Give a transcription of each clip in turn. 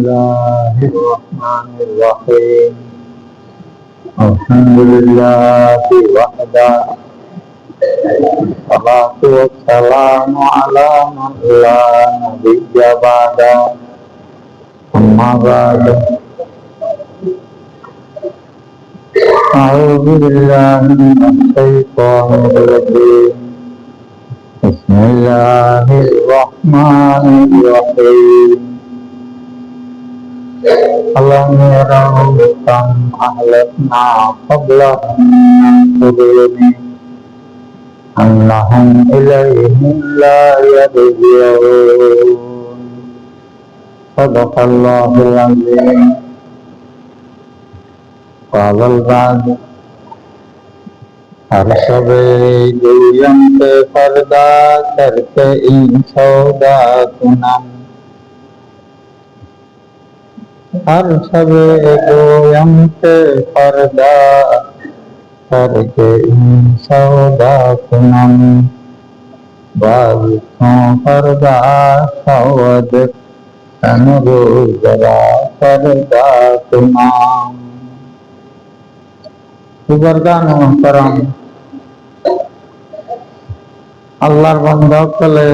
الله الرحمن الرحيم الحمد لله وحده والصلاة والسلام على من لا نبي بعده أما بعد أعوذ بالله من الشيطان الرجيم بسم الله الرحمن الرحيم ألم يروا كم أهلكنا قبلهم من قرون أنهم إليهم لا يرجعون صدق الله العظيم قال البعض हर सवेरे गोयम के पर्दा करके इन सौदा सुनम हर सवेरे गोयम के पर्दा करके इन सौदा सुनम बारिशों पर्दा सौद अनुरोजरा पर्दा सुनम सुबरदान करम আল্লাহর বান্দা সকলে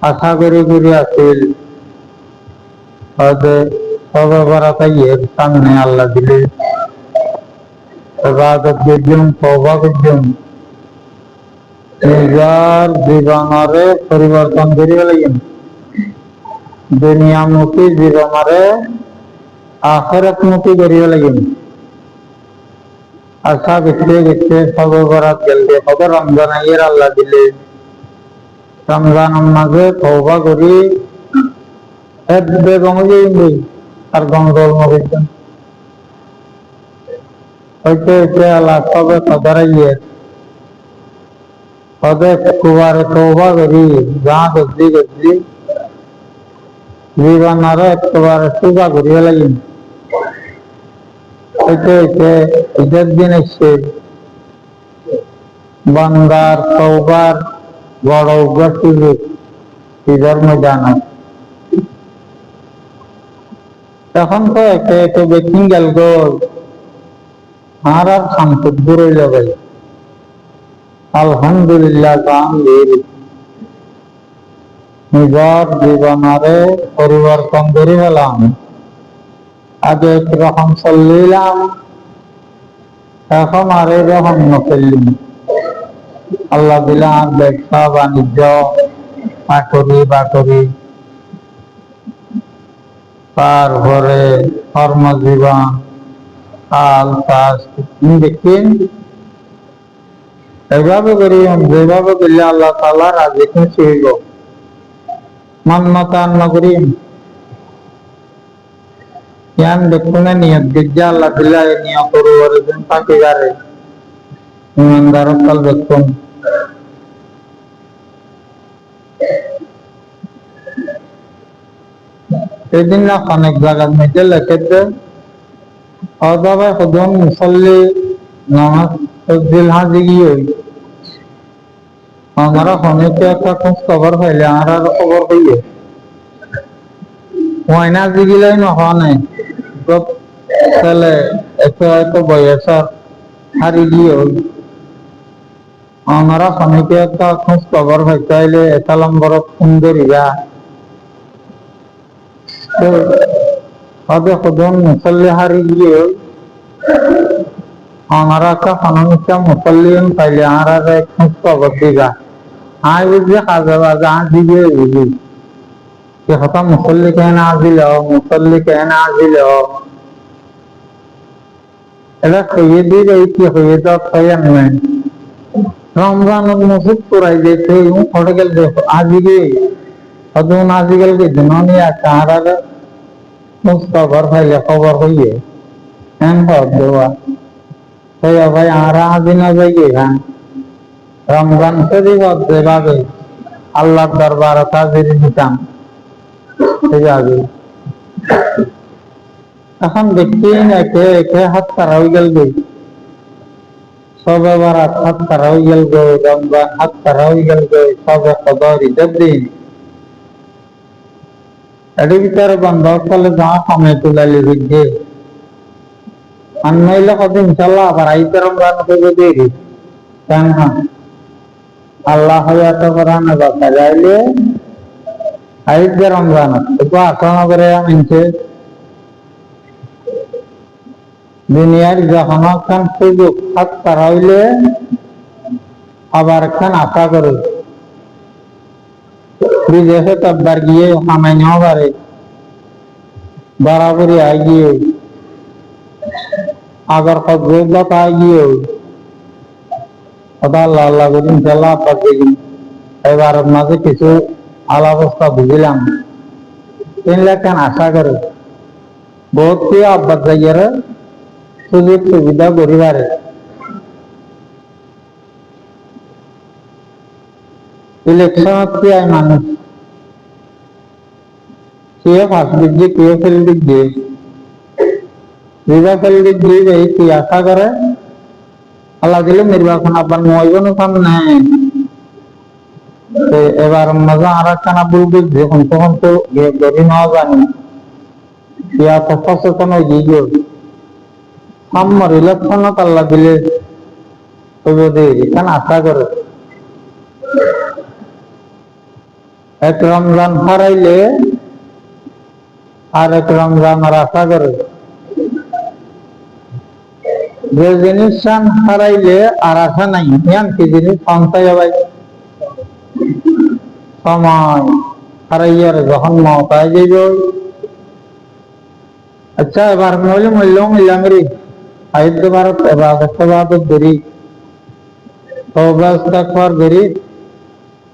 আশা করি আছিল হয়তো সবে বরাতের সামনে আল্লাহ দিলে ইবাদত করজুম তওবা করজুম নিজের জীবনরে পরিবর্তন করিবে লাগিন দুনিয়ামুখী জীবনরে আখিরাতমুখী করিবে লাগিন আশা করতে করতে সবে বরাত গেলে খবর রমজান আইয়ের আল্লাহ দিলে রমজানের মাঝে তওবা করি বেগম আর গঙ্গল মরিজন হয়তো এটা আল্লাহ সবে কদর আইয়ের সবে কুবারে তওবা করি যা গদ্দি গদ্দি জীবনের একেবারে সুজা করিয়া লাগিন ঈদের দিন এসে বান্দার তওবার বড় সুযোগ ঈদের ময়দানে এখন তো একে একে বেটিং গেল গোল আর আর শান্তি রইল ভাই আলহামদুলিল্লাহ গান নিজের জীবনের পরিবর্তন করে ফেলাম আগে একরকম চললাম এখন আর এরকম নচললাম আল্লাহ দিলাম ব্যবসা বাণিজ্য বাকরি তারপরে কর্মজীবন হাল চাষ দেখেন এইভাবে করি যেভাবে করলে আল্লাহ তাআলা রাজি খুশি হইব মান্যতা করি yan দেখুন নিয়ত গির্জা আল্লাহ দিল্লাহ নিয়ত করুয়ার দিন পাকিগারে ইমানদার কাল দেখুন এদিন না অনেক জায়গার মধ্যে লেখেছে অদাবে খুদন মুসল্লি নামাজ দিল হাজি গিয়ে আমরা অনেকে একটা খোঁজ খবর পাইলে আমরা খবর পাইয়ে ময়না জিগিলাই নহনে ছেলে এত বয়সের হারি গিয়ে আমরা অনেকে একটা খোঁজ খবর পাইলে এটা নম্বরত ফোন করিবা হবে খুদন মুসল্লি হারি গিয়ে আমরা একটা ফানুনিকা মুসল্লি পাইলে আমরা খোঁজ খবর দিবা আয় বুঝবে কাজে বাজে আজ দিবে বুঝি कि खता मुसल्ली कहना आजिल हो मुसल्ली कहना आजिल हो এটা খইয়ে দিয়ে যাই কি হয়ে যাও খয়ান নাই রমজান মসজিদ পুরাই যেতে ফটো গেল দেখো আজিগে অদুন আজিগেল কে জননি আকার মুস্তাফার ফাইলে খবর হইয়ে হ্যাঁ হদ দেওয়া সেই ভাই আরা আজি না যাইয়ে হ্যাঁ রমজান শরীফ দেবাবে আল্লাহর দরবারে হাজির দিতাম এখন দেখি একে একে হাত খারা হয়ে গেল গই সবে বারাত হাত খারা হয়ে গেল গই রমজান হাত খারা হয়ে গেল গই সবে কদর ঈদের দিন এটি ভিতরে বন্ধ করলে যা সময় তুলালি বুঝছে আর নইলে কত ইনশাল্লাহ আবার আইতে রমজান করবে দেখি কেন আল্লাহ হয়তো করান কথা যাইলে আইতে রমজান একটু আক্রমণ করে মিনছে দুনিয়ার যখন একখান সুযোগ হাত তারা হইলে আবার একখান আশা করে বিদেশে তববার গিয়ে কামাই নেওয়া পারে বরাবরই আগিয়ে আবার কত আগিয়ে আল্লাহ আল্লাহ করি ইনশাল্লাহ আব্বাস দেখি এবার মাঝে কিছু আলাবস্থা বুঝিলাম 3 লাখ আশা করে বহুত কি আব্বাস জায়গার সুযোগ সুবিধা করিবারে ইলেকশনত কি আয় মানুষ কে ফার্স্ট দিক দিয়ে কে ফেল দিক দিয়ে যেটা ফেল দিক দিয়ে যাই কি আশা করে আল্লাহ দিলে নির্বাচন আব্বার ময়বন সামনে এবার মজা আর একখানা বলবে যখন তখন তো গড়ি নেওয়া জানি ইয়া তো সচেতন হয়ে গিয়ে আমার ইলেকশনত আল্লাহ দিলে এখানে আশা করে এক রমজান হারাইলে আর এক রমজান আর আশা করে যে জিনিস হারাইলে আর আশা নাই কি জিনিস সঞ্চয় ভাই সময় হারাইয়ার যখন মতায় যাইব আচ্ছা এবার নইলে মূল্যও মিললাম রে আইতে ভারত এবার দেরি ব্যবস্থা দেরি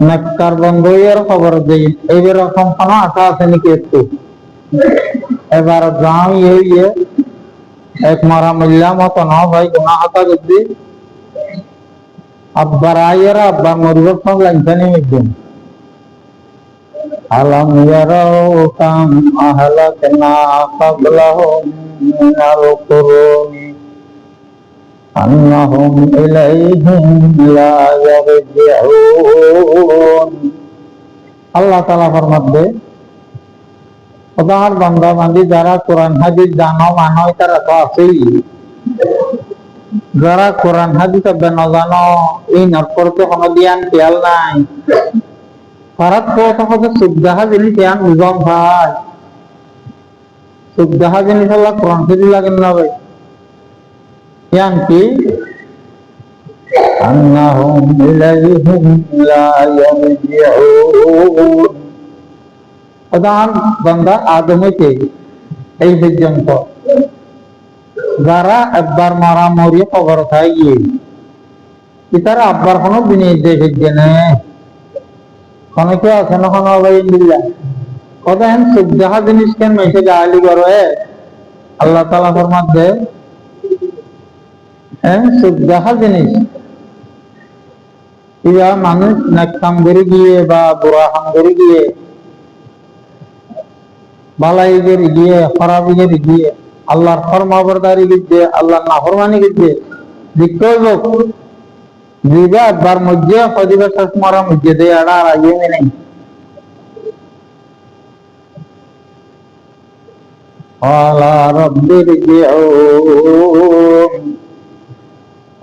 নেককার বন্ধ হইয়ার খবর দেই এইবার রকম কোনো আশা আছে নাকি একটু এবার যাও ইয়ে এক মারা মিললাম মতো না ভাই গুণা হাতা বুদ্ধি আব্বার আইয়ার আব্বার মরিবার সব লাইনখানি একদিন আলম ইয়ারাও কাম আহলাকনা ক্বাবলাহুম মিনাল কুরুনি আন্নাহুম ইলাইহিম লা ইয়ারজিউন। আল্লাহ তাআলা ফরমাতে খোদার বান্দা বান্দি যারা কোরআন হাদিস জানো মানো তারা তো আছেই, যারা কোরআন হাদিস না জানো এই নরকরতে কোনো জ্ঞান খেয়াল নাই ভারত সুখ দেখা জিনিস জ্ঞান বুঝম ভাই সুখ দেখা জিনিস আল্লাহ কোরআন হাদিস লাগেন না ভাই জ্ঞান কি আন্নাহুম ইলাইহিম লা ইয়ারজিউন। খোদার বান্দা আদম হইতে এই পর্যন্ত যারা একবার মারা মরিয়ে খবর খাই গিয়ে তারা আব্বার কোনো বিনির্দেশ জেনে কোনো কেউ আছে না কোনো কত হেন সুখ দেখা জিনিস কেন মেসে গালি করে আল্লাহ তাআলা ফরমাতে হেন সুখ দেখা জিনিস ইয়া মানুষ নেক কাম করে গিয়ে বা বুড়া কাম করে গিয়ে বালাই করে গিয়ে খারাপি করে গিয়ে আল্লাহর ফরমাবরদারি গিয়ে আল্লাহর নাফরমানি গিয়ে দিক্কত জিবা একবার মধ্যে কদিবার শেষ মারা মধ্যে দেয় আর আগে নেই আলা রব্বির জিউন।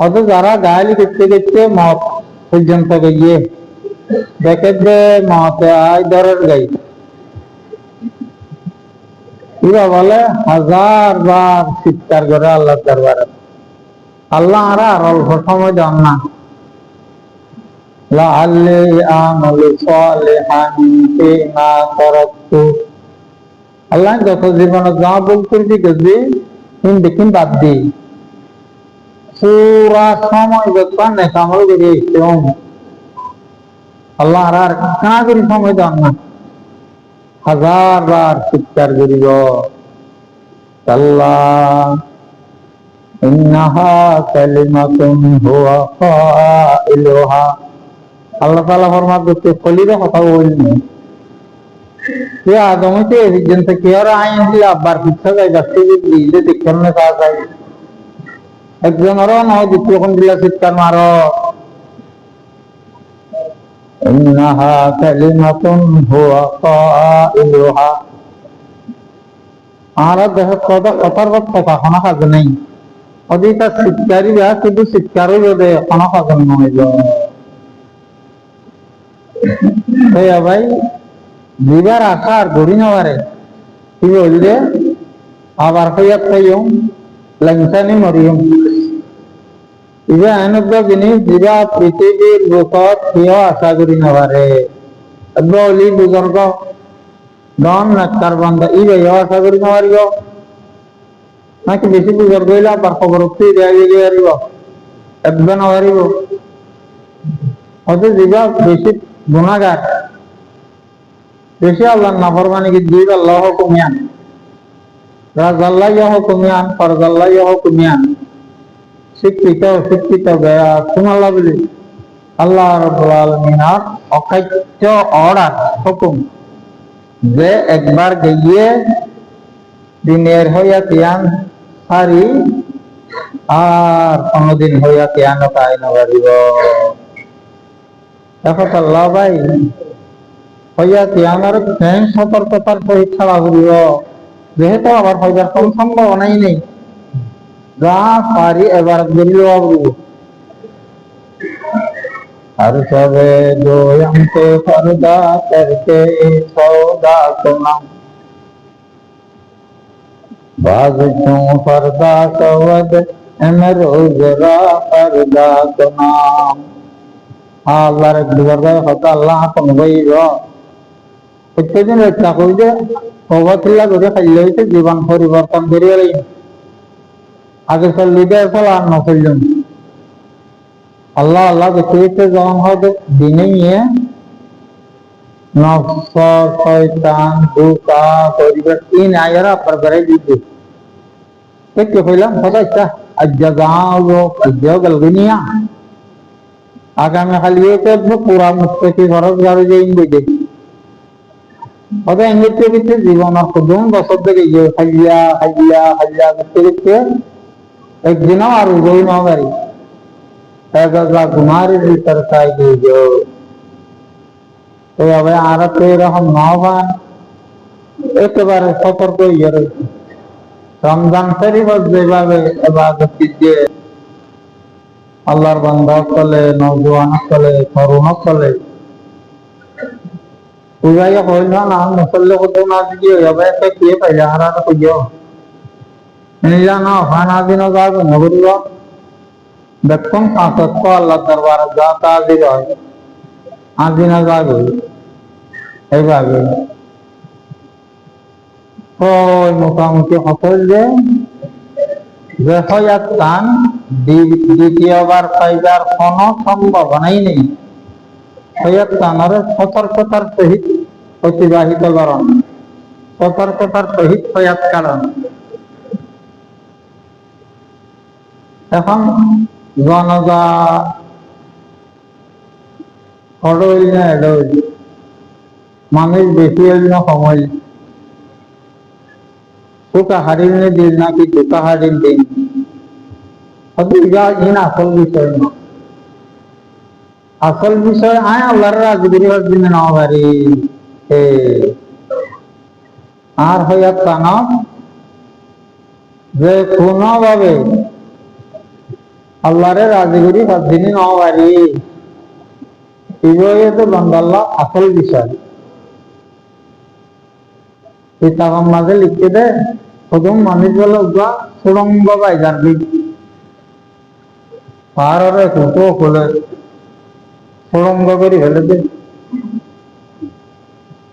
অত যারা গালি করতে করতে মত পর্যন্ত গিয়ে দেখে যে মতে আয় দরের গাই বলে 1000 বার চিৎকার করে আল্লাহ দরবারে আল্লাহ আর অল্প সময় দেন না লাআল্লি আমালু সালিহান ফিমা তারাকতু। আল্লাহ যত জীবনে যা ভুল করেছি গেছি দেখিন বাদ দিই পুরা সময় যত নেকামল করে আল্লাহ আর কাঁ করি সময় দেন না 1000 বার চিৎকার করিব আল্লাহ ইন্নাহা কালিমাতুন হুয়া কাইলুহা। আল্লাহ তাআলা ফরমাতে কলিরে কথা বলনি ये आदमी से विजन से क्या रहा है इसलिए आप बार पीछे गए दस्ते भी दिले दिक्कत में साथ आई একজন আরো নয় দ্বিতীয় কোন দিলা চিৎকার মারো ইন্নাহা কালিমাতুন হুয়া কাইলুহা আর দেহে কথার কথা কোনো কাজ নেই অধিকার শিক্ষারই যা কিন্তু শিক্ষারই বোধে কোনো কাজ নয় ভাই দিবার আশা আর গড়ি নেওয়ারে কি বললে আবার হইয়া থাইম লেংসানি মরিয়ম ইবা এনব জিনিস দিবা পৃথিবীর বুকত কেউ আশা করি নেওয়ারে অলি বুজুর্গ দন নাক্তার বান্ধা ইবা আশা করি নেওয়ারিব নাকি বেশি বুজুর্গ হইলে আবার খবর দেওয়া গিয়ে পারিব একবে নেওয়ারিব হয়তো দিবা বেশি গুণাগার বেশি আল্লাহ নাফরমানি কি দিবা আল্লাহ হুকুমিয়ান রাজাল্লাহ হুকুমিয়ান ফরজাল্লাহ হুকুমিয়ান শিক্ষিত শিক্ষিত সুমাল্লাহ বলি আল্লাহ রাব্বুল আলামিনের অকাট্য অর্ডার হুকুম যে একবার গিয়ে দিনের হইয়া তিয়ান সারি আর কোনদিন হইয়া তিয়ান তাই নবারিব দেখো আল্লাহ ভাই হইয়া তিয়ানোর সতর্কতার সহিত খেলা করিব যেহেতু আবার হইবার কোন সম্ভাবনাই নেই যা পারি এবার গরিল हर सवे जो हमको फरदा करके सौदा सुना बाज क्यों फरदा सवद रोजरा फरदा सुना আল্লাহর দুবার কথা আল্লাহ কোন বইব প্রত্যেকদিন রক্ষা করবে অবতিল্লা করে খাইলে হইতে জীবন পরিবর্তন করিয়া আগে চল্লিশে ফল আর নচললাম আল্লাহ আল্লাহ পৃথিবীতে যখন হবে দিনে নিয়ে নফস শয়তান ধোঁকা পরিবেশ তিন আয়ারা আপনার বেড়াই দিতে দেখতে কইলাম কথা ইচ্ছা আজ যাও আজ গলগনিয়া আগামী খালিয়ে পুরা মুক্তি খরচ গাড়ি যে ইংরেজি ওদের ইংরেজি করতে জীবনের প্রথম বছর থেকে খাইয়া খাইয়া খাইয়া করতে করতে একদিনও আর উজই না গাড়ি গুমারের ভিতর চাই আর তো এরকম নবান একেবারে সতর্ক হইয়া রয়েছে রমজান শরীফ যেভাবে ইবাদত যে আল্লাহর বান্দা চলে নওজোয়ান চলে তরুণ চলে পূজাইয়া হইল না মুসল্লি কত না দিয়ে যাবে একটা কে পাইলে হারা খুঁজো নিলা না খানা দিন যাবে নগরীব দেখুন সাঁতত্ব আল্লাহ দরবার যা তা দিল আদিনা যাবে এইভাবে ওই মোটামুটি সকল যে টান দ্বিতীয়বার পাইবার কোন সম্ভাবনাই নেই টানের সতর্কতার সহিত অতিবাহিত করণ সতর্কতার সহিত হয়াত কারণ এখন জনজা হইল না এডইল মানুষ বেশি হইল না কম হইল সুখা হারিল দিল নাকি দুঃখা হারিল দিন ইন আসল বিষয় না আসল বিষয় আয় আল্লাহর রাজগিরি দিন না পারি আর হইয়া কান যে কোনোভাবে আল্লাহরে রাজগিরি দিন না পারি এগুলো তো বান্দাল্লাহ আসল বিষয় কিতাবের মাঝে লিখতে দেয় প্রথম মানুষ বলে সুড়ঙ্গ বাইজার দিক পাহাড়ে কুটো খোলে সুড়ঙ্গ করে ফেলে দে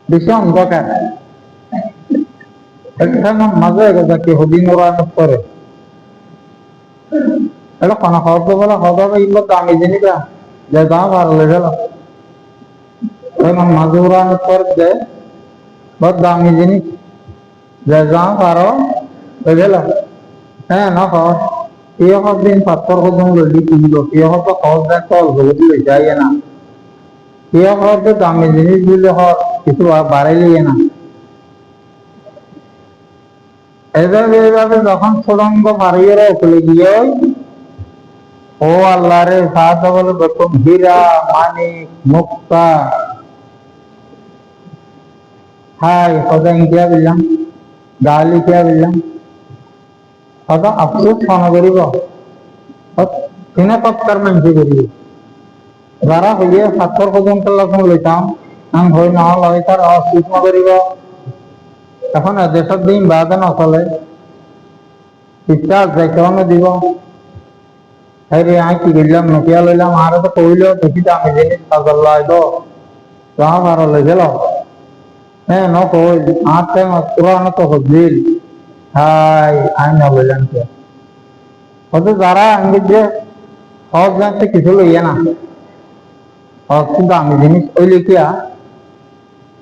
বেশি অন্ধকার এখানে মাঝে কি হদিন ওরানো করে এটা কোনো খবর বলে খবর এগুলো দামি জিনিসটা যে দাম ভালো লেগে গেল মাঝে ওরানো করে দেয় বহুত দামি জিনিস যে যাও পারো বুঝল হ্যাঁ না খবর সব দিন পাথর কদম লড়ি কিনলো সব তো খবর দেয় কল ভগতি লই যায় না খবর তো দামি জিনিস দিলে হর কিছু বাড়াইলে না এইভাবে যখন সুড়ঙ্গ মারিয়ে ওখানে গিয়ে ও আল্লাহ রে সাহায্য বলে প্রথম হীরা মানিক মুক্তা হাই সদা ইন্ডিয়া দিলাম গালি কিয়া বললাম অত আফসোস মনে করিব কিনে তৎকার মানছি করিব যারা হইয়ে স্বাক্ষর পর্যন্ত লক্ষণ লইতাম আমি হই নহল তার অসুস্থ করিব এখন দেশের দিন বাদে নচলে ইচ্ছা যাইতে দিব রে আই কি করলাম নকিয়া লইলাম আর তো কইল দেখি দামি জিনিস বাজার লাই তো আর লই গেল হ্যাঁ ন কই আর টাইম পুরানো তো হজিল হাই আই ন লইলাম কে হয়তো যারা আঙ্গিত যে সহজ জানতে কিছু লইয়া না কিন্তু দামি জিনিস ওই লিখিয়া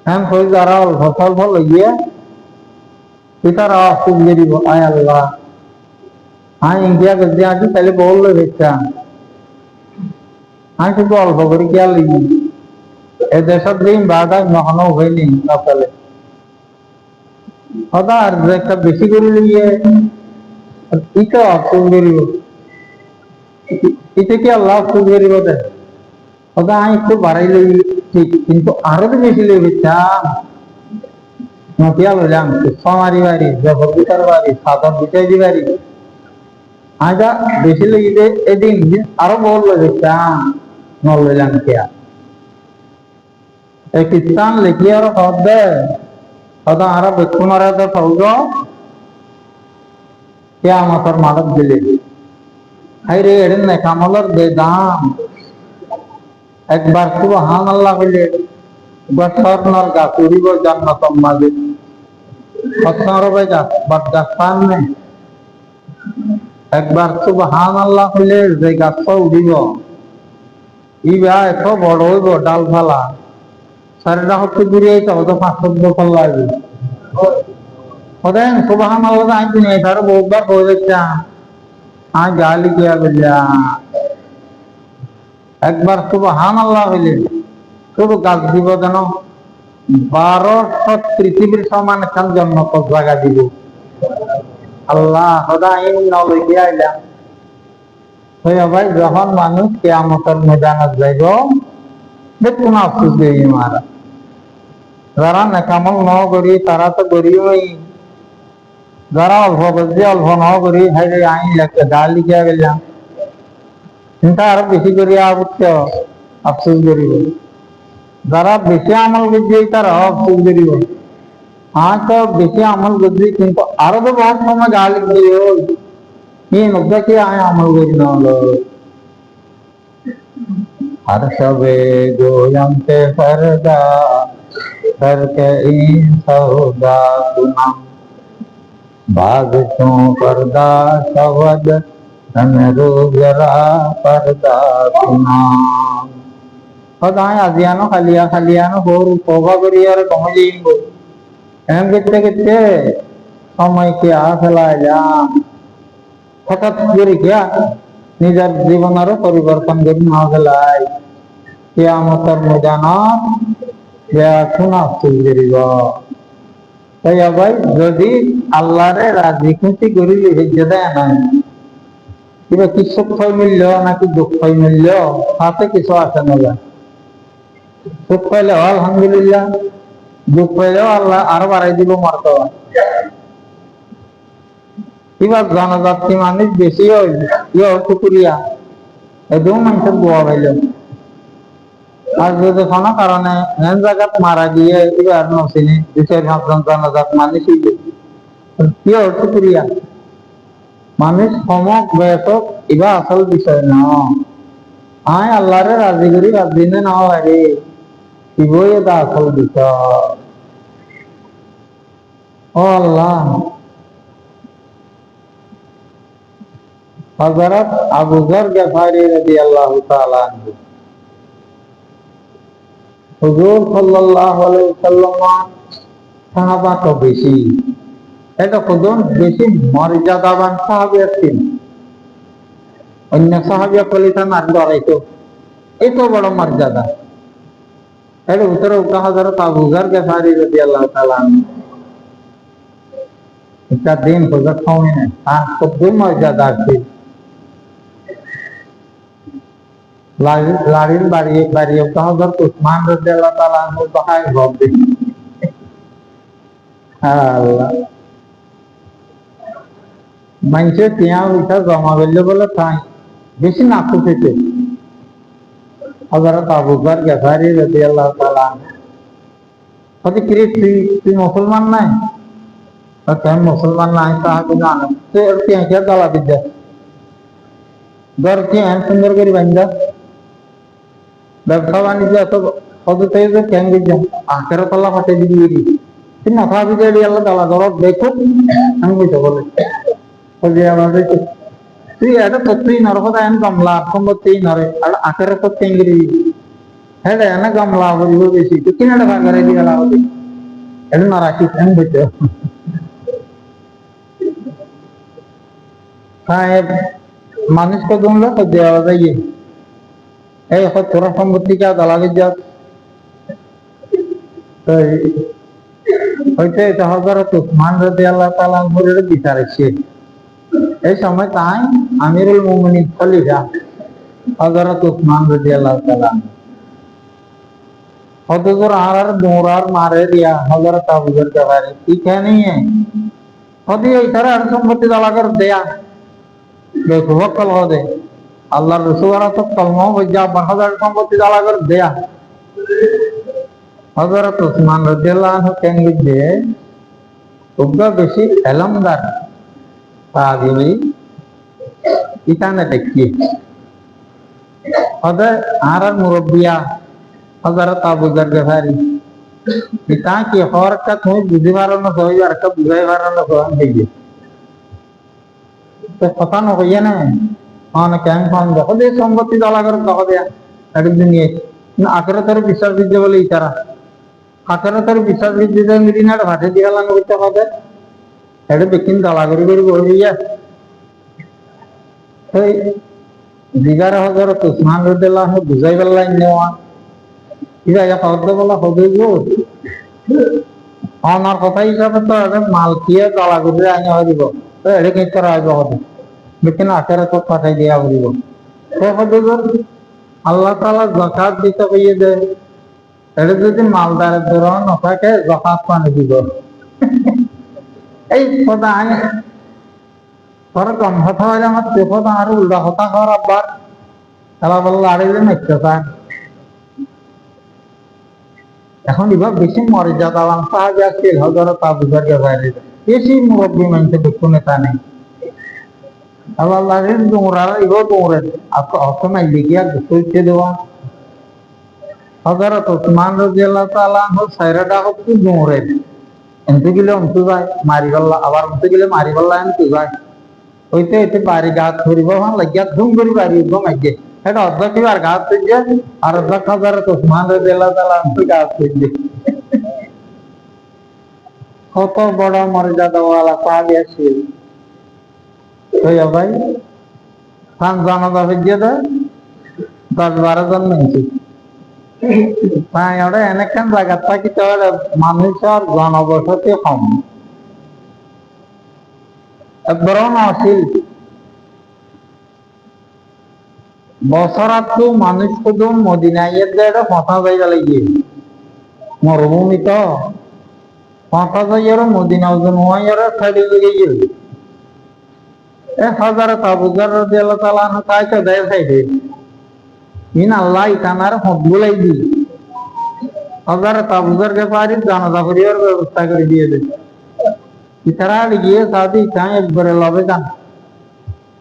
হ্যাঁ কই যারা অল্প স্বল্প লইয়া তারা অসুখ দিব আয় আল্লাহ हाँ इंडिया गद्दे आज पहले बोल रहे बेचा हाँ शुद्ध अल्प करी क्या ली ए देशर दिन बाद নহনো হয়নি নকলে ওটা আর একটা বেশি করে লিয়ে এটা অসুখ করিব এটা কি আল্লাহ অসুখ করিব দে ওটা আমি একটু বাড়াই লই ঠিক কিন্তু আরো তো বেশি লই বেচা নকিয়া লইলাম সমারি বাড়ি জবর বিটার বাড়ি সাদর বিটাই দি বাড়ি আজা বেশি লেগে এদিন আরো বল লেগেছে নলাম কিয়া কিস্তান লেখি আর দে হয়তো আরো বেতন আর সৌজ কিয়া মাতার মাদক দিলে হাই রে এদিন নেকামলের বেদাম একবার সুবহান আল্লাহ হইলে বছরনর গাছ উড়িব জান্নাতম মাঝে বছর গাছ বাট গাছ পান নেই একবার সুবহান আল্লাহ হইলে যে গাছটা উঠিব ইবা এত বড় হইব ডাল ফালা চারিটা হচ্ছে ঘুরিয়ে হয়তো 500 বছর লাগবে ওদের সুবহান আল্লাহ আইন কিনে তার বহুবার হয়ে যাচ্ছে আজ গালি কিয়া বললা একবার সুবহান আল্লাহ হইলে শুধু গাছ দিব যেন 1200 পৃথিবীর সমান একখান জন্মত জায়গা দিব আল্লাহ সদাই নলইয়া আইলাম হইয়া ভাই যখন মানুষ কিয়ামতের ময়দানে যাইব বেতন আফসোস দেই মারা যারা নেকামল ন করি তারা তো গরিবই যারা অল্প করছে অল্প ন করি হাই আইন লাগছে গা লিখিয়া গেলাম চিন্তা আরো বেশি করি আফসোস করিব যারা বেশি আমল করছে তারা আফসোস করিব हाँ तो बेचे अमल गुजरी किंतु आरो तो बहुत समय गाल दियो ये नुक्ता के आए अमल गुजरी ना लो हर सबे गोयम ते परदा करके इन सौदा सुनाम भाग तो पर्दा सवद तन रोजरा पर्दा सुनाम और आए अजियानो खालियानो होर पोगा करिया रे कम जाइंगो এমন করতে করতে সময়কে ফেলাইলাম হঠাৎ করে গিয়া নিজের জীবনেরও পরিবর্তন করে না ফেলাই কিয়ামতের ময়দানত এখন আফসোস করিব তাই ভাই যদি আল্লাহরে রাজি খুশি করিলে হেজ্জে দেয় নাই কিবা কি সুখ মিলল নাকি দুঃখ মিলল হাতে কিছু আসে না সুখ পাইলে আলহামদুলিল্লাহ দুঃখ পেলেও আল্লাহ আরো বাড়াই দিব মারত এবার জনজাতি মানুষ বেশি শুকুরিয়া এদিও মানুষের দোয়া পাইল আর যদি কোনো কারণে এন জায়গাত মারা গিয়ে এবার নচিনি 2-4-5 জনজাত মানুষ কি শুকুরিয়া মানুষ সমক বয়সক এবার আসল বিষয় না আয় আল্লাহরে রাজি করি রাজি না হয় ইবই এটা আসল বিষয় ও আল্লাহ হযরত আবু যর গফারি রাদিয়াল্লাহু তাআলা আনহু হুজুর সাল্লাল্লাহু আলাইহি ওয়াসাল্লাম সাহাবা তো বেশি এটা কজন বেশি মর্যাদাবান সাহাবী আছেন অন্য সাহাবী কলিতা না ধরাইতো এত বড় মর্যাদা এর উত্তরে হযরত আবু যর গফারি রাদিয়াল্লাহু তাআলা আনহু इसका दिन गुजर है हाँ तो दो मर्यादा थी लाड़ीन बारी कहा उधर उस्मान रज़ियल्लाहु ताला अन्हु बहाय भोग दी अल्लाह মানুষের টিয়া পয়সা জমা করলে বলে তাই বেশি নাকু থেকে হযরত আবু যর গফারি রাদিয়াল্লাহু তাআলা হতে কিরে তুই মুসলমান নাই তাই মুসলমান নাই তাহাকে জানো তো এর টিয়া কে দলা বিদ্যা ঘর টিয়া সুন্দর করে বান্ধা ব্যবসা বাণিজ্য এত হতে থেকে কেন গেছে আখের তলা ফাটে দিবি তুই মাথা বিজয় দিয়ে আল্লাহ দলা দরদ দেখো আমি বুঝতে বলে আমাদের তুই এটা সত্যি নরকতা এন গামলা সম্পত্তি নরে আর আখের তো তেঙ্গিরি হ্যাঁ এনে গামলা বলবো বেশি তুই কিনাটা ভাগারে দিয়ে গেলা হতে এটা না রাখিস এন বুঝতে সাহেব মানুষকে দুমলো তো দেওয়া যায় এই তোরা সম্পত্তি কে দলাগে যাক তো হইতে এটা হযরত উসমান রাদিয়াল্লাহু তাআলা আনহুর বিচার এসে এই সময় তাই আমিরুল মুমিনিন খলিফা হযরত উসমান রাদিয়াল্লাহু তাআলা হযরত আর দৌড়ার মারে দিয়া হযরত আবু বকর গফারি ঠিক नहीं है হদি এই তারা আর সম্পত্তি দলা কর দেয়া দেখো ওয়াক্কাল হবে আল্লাহর রাসূলরা তো কলমা বজা বাহাদার সম্পত্তি দলা কর দেয়া হযরত উসমান রাদিয়াল্লাহু আনহু কেঙ্গে যে উগ্র বেশি এলমদার তাগিনি ইতানে দেখি হযরত আর মুরব্বিয়া হযরত আবু যর গফারি ইতা কি হরকত হয় বুঝিবার না হয় আর কা বুঝাইবার না হয় দেখি তো কথা না হইয়া না আন কেন ফান দেখো দে সম্পত্তি দলা কর দেখো দেয়া একদিন নিয়ে না আখেরাতের বিশ্বাস দিতে বলে ইতারা আখেরাতের বিশ্বাস দিতে মিরিনার ভাটে দিয়া লান হইতে হবে এটা বেকিন দলা করে বইয়া তো দিগার হযরত উসমান রাদিয়াল্লাহু আনহু বুঝাইবার লাইন নেওয়া ইরা ইয়া শব্দ বলা হবে গো আমার কথা হিসাবে তো মাল দিয়ে দলা করে আইনা হইব তো এটা কি করা হবে হবে लेकिन आखिरत পাঠাই দিয়া বলিব তো হযরত আল্লাহ তাআলা যাকাত দিতে কইয়ে দেয় এটা যদি মালদারের ধরন না থাকে যাকাত পানি দিব এই কথা আইন তোরা কম কথা হইলে আমার দেখো আর উল্টা কথা কর আবার তারা বললো আড়াইলে মিথ্যা চান এখন এবার বেশি মর্যাদাবান সাহায্য আসছিল হযরত আবু বকর গফারি বেশি মুরব্বী মানতে দুঃখ নেতা নেই আল্লাহর দৌড়ার এবার দৌড়ে অসময় দেখিয়া গুছতে দেওয়া হযরত উসমান রাদিয়াল্লাহু তাআলা আনহু সাইরাটা হচ্ছে দৌড়ে এনতে গেলে অন্ত যায় মারি গল্লা আবার অন্ত গেলে মারি গল্লা এনতে যায় হইতে হইতে বাড়ি গাছ ধরিব ভান লাগিয়া ধুম করে বাড়ি ঘুমাইছে এটা অর্ধেক আর গাছ থেকে আর অর্ধেক হযরত উসমান রাদিয়াল্লাহু তাআলা আনহু গাছ থেকে কত বড় মর্যাদাওয়ালা সাহাবী ছিল तो भाई खान जाना था विद्या 10-12 জন মানুষ তাই ওটা এনেকান জায়গা থাকি তো মানুষের জনবসতি কম বরং আসিল বছরাত তো মানুষ শুধু মদিনায় এটা কথা জায়গা লাগিয়ে মরুভূমি তো কথা জায়গার মদিনা ওজন হওয়ার ছাড়িয়ে গিয়ে হযরত আবু যর রাদিয়াল্লাহু তাআলা আনহু কাইতে দেয় সাইডে মিন আল্লাহ ইতানার হবুলাই দি হযরত আবু যর গফারি জানাজা করিয়ার ব্যবস্থা করে দিয়ে দেয় ইতারা গিয়ে সাদি তাই একবারে লবে যান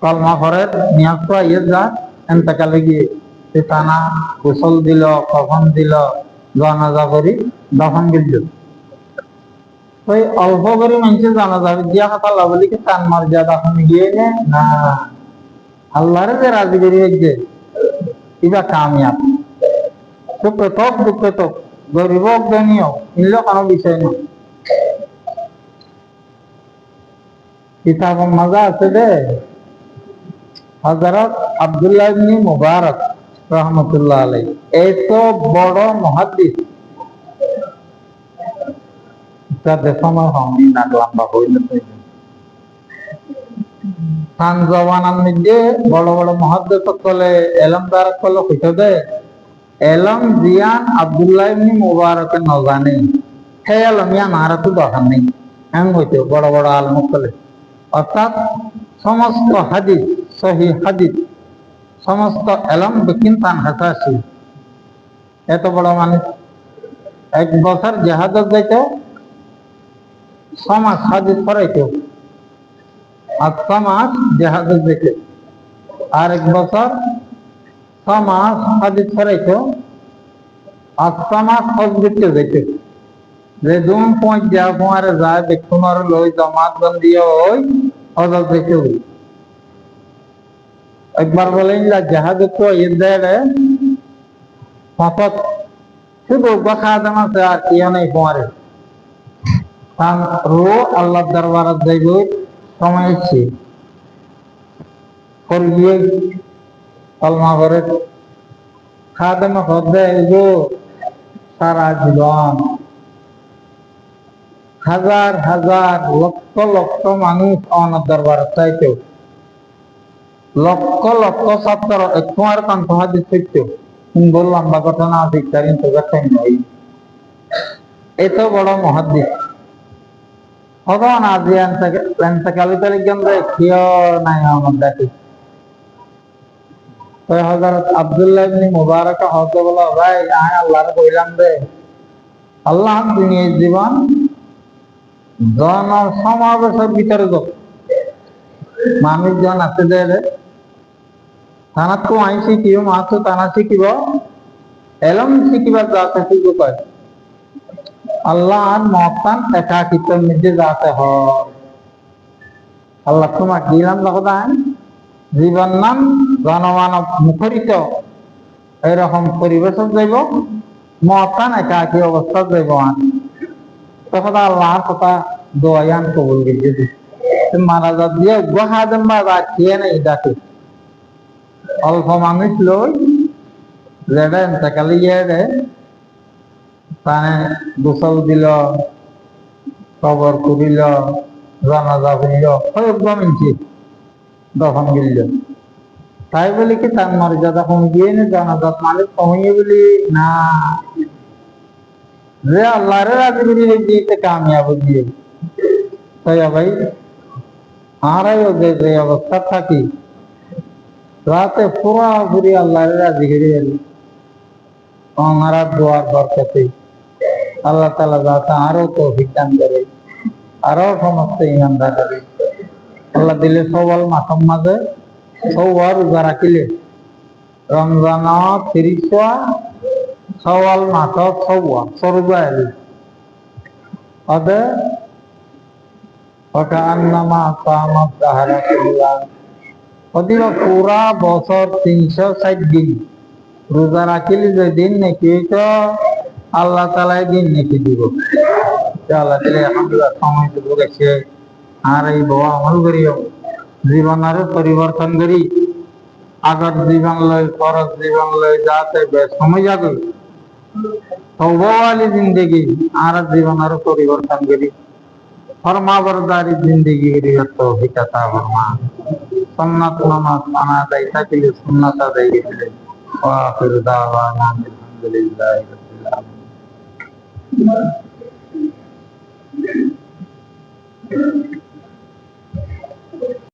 কলমা করে নিয়াজ তো আইয়ে যা এন্তকালে গিয়ে ইতানা গোসল দিল কফন দিল জানাজা করি দফন দিল ওই অল্প করে মানুষের জানা যাবে দিয়া কথা বলি কি তান মর্যাদা কমে গিয়ে না আল্লাহরে যে রাজি করি যে এটা কামিয়াব সুখে তোক দুঃখে তোক গরিব ধনীয় এগুলো কোনো বিষয় না কিতাব মজা আছে দে হযরত আব্দুল্লাহ ইবনে মুবারক রাহমাতুল্লাহ আলাইহি এত বড় মুহাদ্দিস তাদের সময় হয়নি না লম্বা হইল খান জওয়ানার মধ্যে বড় বড় মুহাদ্দিস সকলে এলমদার সকলে কইতে দে এলম জিয়ান আব্দুল্লাহ ইবনে মুবারকের ন জানে হে এলম ইয়া নারা তো দরকার নেই এমন হইতে বড় বড় আলেম সকলে অর্থাৎ সমস্ত হাদিস সহিহ হাদিস সমস্ত এলম বিকিনতান হাসাসি। এত বড় মানুষ 1 বছর জাহাজত যাইত, 6 মাস হাদিস পড়াইতো, আর 6 মাস জাহাজত যাইত, আর 1 বছর 6 মাস হাদিস পড়াইতো, আর 6 মাস হজ করতে যাইত। যে দুন পয়েন্ট যা কুমারে যায় বেকুমার লই জমাত বন্দি ওই হজত যাইতে হই। একবার বলেন জাহাজ তো ইদারে শুধু কথা দাম আছে আর কি নেই কুমারে রো আল্লাহ দরবারত যাইব সময় আছে করবিয়ে কলমা করে খাদেমা হদে গো সারা জীবন হাজার হাজার লক্ষ লক্ষ মানুষ আমার দরবারত চাইতো, লক্ষ লক্ষ ছাত্র তোমার কান্ত হাদিস হইতো। বললাম বা ঘটনা শিক্ষারীন তো দেখাই নই, এত বড় মহাদিস ভগবান আজি কালি তালিক কেউ নাই আমার দেখে। হযরত আব্দুল্লাহ ইবনে মুবারক হযরত বলা ভাই আয় আল্লাহর কইলাম দে আল্লাহ দুনিয়ার জীবন জন সমাবেশের ভিতরে যত মানুষজন আছে দে তানাতো আইন শিখিব মাত্র তানা শিখিব এলম শিখিবার যাতে সুযোগ হয় আল্লাহর মহতান একাকিত্বের মধ্যে যাতে হয়। আল্লাহ তোমার দিলাম লকদান জীবন নাম জনমানব মুখরিত এরকম পরিবেশত যাইব, মহতান একাকি অবস্থা যাইব। তখন আল্লাহর কথা দোয়ান কবুল গেছে মারা যা দিয়ে গুহাদেন বা খেয়ে নেই ডাকে অল্প মানুষ লই যেটা এতেকালি গিয়ে তানে গোসল দিল, কবর করিল, জানাজা করিল, মিনছি দফন গিল। তাই বলি কি তার মর্যাদা কমে গিয়ে নি জানাজাত মালিক কমিয়ে বলি না, যে আল্লাহর রাজি করি দিতে কামিয়াব দিয়ে। তাই ভাই আরাইও যে অবস্থা থাকি রাতে পুরাপুরি আল্লাহর রাজি করি আমার দোয়ার বরকতে আল্লাহ তাআলা যাতে আরো তৌফিক দান করে, আরো সমস্ত ইমানদার করে আল্লাহ দিলে সওয়াল মাসের মাঝে সওয়াল রোজা রাখিলে রমজান 30 সওয়াল মাস সওয়া সরবা এলি অদে ওটা আন্নামা কামাত দাহারা কুল্লাহ ওদিন পুরা বছর 360 দিন রোজা রাখিলে যে দিন নাকি তো আল্লাহ তাআলা দিন নাকি দিব। আল্লাহ তাআলা আলহামদুলিল্লাহ সময় তো গেছে আর এই বড় আমল করিও জীবনের পরিবর্তন করি আগর জীবন লয় ফরজ জীবন লয় যাতে সময় যাবে তওবাওয়ালি জিন্দেগি আর জীবনের পরিবর্তন করি ফরমাবরদারি জিন্দেগি করি তৌফিক আতা ফরমা সুন্নাত নামাজ আনা দাই থাকিলে সুন্নাত আদায় করিলে ওয়া আখিরু দাওয়ানা আলহামদুলিল্লাহি রাব্বিল আলামিন।